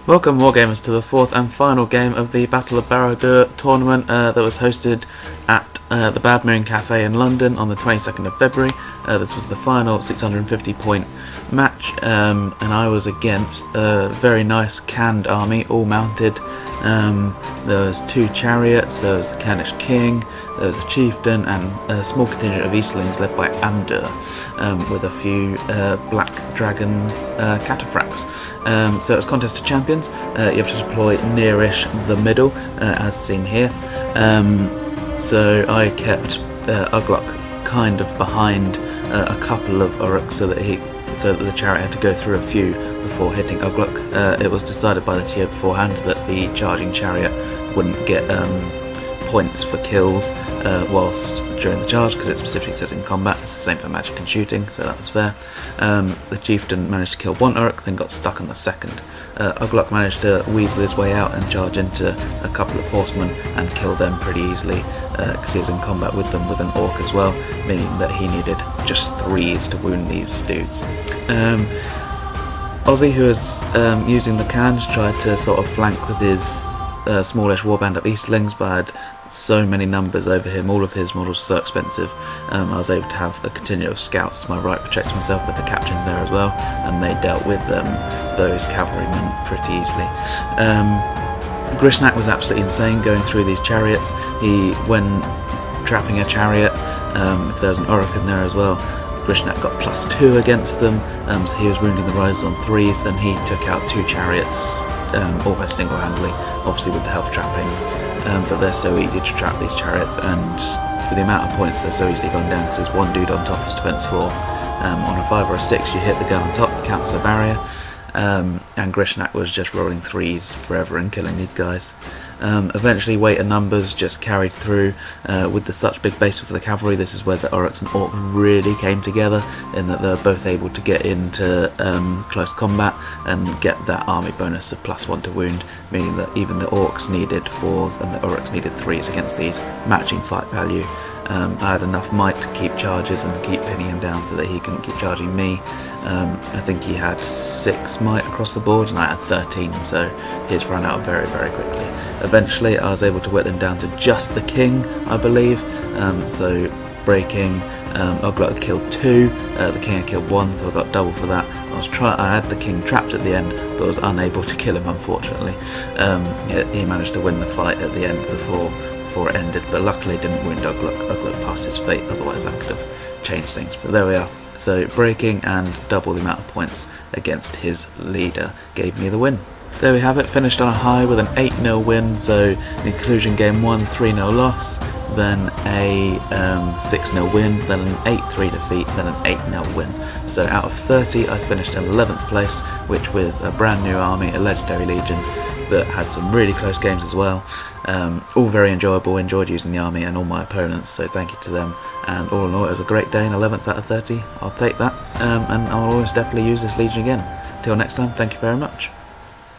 Welcome Wargamers to the fourth and final game of the Battle of Borough-Dur tournament that was hosted at the Bad Moon Cafe in London on the 22nd of February. This was the final 650 point match and I was against a very nice canned army, all mounted. There was two chariots, there was the Canis King, there was a chieftain and a small contingent of Eastlings led by Amdur with a few black dragon cataphracts. So it was contest of champions. You have to deploy nearish the middle as seen here. So I kept Uglok kind of behind a couple of Uruks so that the chariot had to go through a few before hitting Uglok. It was decided by the TO beforehand that the charging chariot wouldn't get points for kills whilst during the charge, because it specifically says in combat. It's the same for magic and shooting, so that was fair. The chieftain managed to kill one Uruk, then got stuck on the second. Uglok managed to weasel his way out and charge into a couple of horsemen and kill them pretty easily, because he was in combat with them with an orc as well, meaning that he needed just 3s to wound these dudes. Ozzy, who was using the cans, tried to sort of flank with his smallish warband of Eastlings, but had so many numbers over him, all of his models were so expensive. I was able to have a contingent of scouts to my right protect myself with the captain there as well, and they dealt with those cavalrymen pretty easily. Grishnak was absolutely insane going through these chariots. When trapping a chariot, if there was an Uruk in there as well, Grishnak got +2 against them, so he was wounding the riders on 3s, and he took out 2 chariots almost single-handedly, obviously with the health trapping. But they're so easy to trap, these chariots, and for the amount of points they're so easily gone down, because there's one dude on top, is defense 4. On a 5 or a 6 you hit the guy on top, it counts as a barrier, and Grishnak was just rolling 3s forever and killing these guys. Eventually weight and numbers just carried through with such big bases of the cavalry. This is where the Uruks and Orcs really came together, in that they're both able to get into close combat and get that army bonus of +1 to wound, meaning that even the Orcs needed 4s and the Uruks needed 3s against these, matching fight value. I had enough might to keep charges and keep pinning him down so that he couldn't keep charging me. I think he had 6 might across the board and I had 13, so his ran out very, very quickly. Eventually I was able to whittle him down to just the king, I believe, so breaking. Uglok had killed 2, the king had killed 1, so I got double for that. I had the king trapped at the end, but was unable to kill him, unfortunately. He managed to win the fight at the end before it ended, but luckily didn't wound Uglok. Uglok passed his fate, otherwise that could have changed things. But there we are. So breaking and double the amount of points against his leader gave me the win. So there we have it, finished on a high with an 8-0 win, so in conclusion game 1, 3-0 loss, then a 6-0 win, then an 8-3 defeat, then an 8-0 win. So out of 30 I finished in 11th place, which with a brand new army, a legendary legion, that had some really close games as well. All very enjoyable, enjoyed using the army and all my opponents, so thank you to them. And all in all, it was a great day, an 11th out of 30, I'll take that, and I'll always definitely use this legion again. Till next time, thank you very much.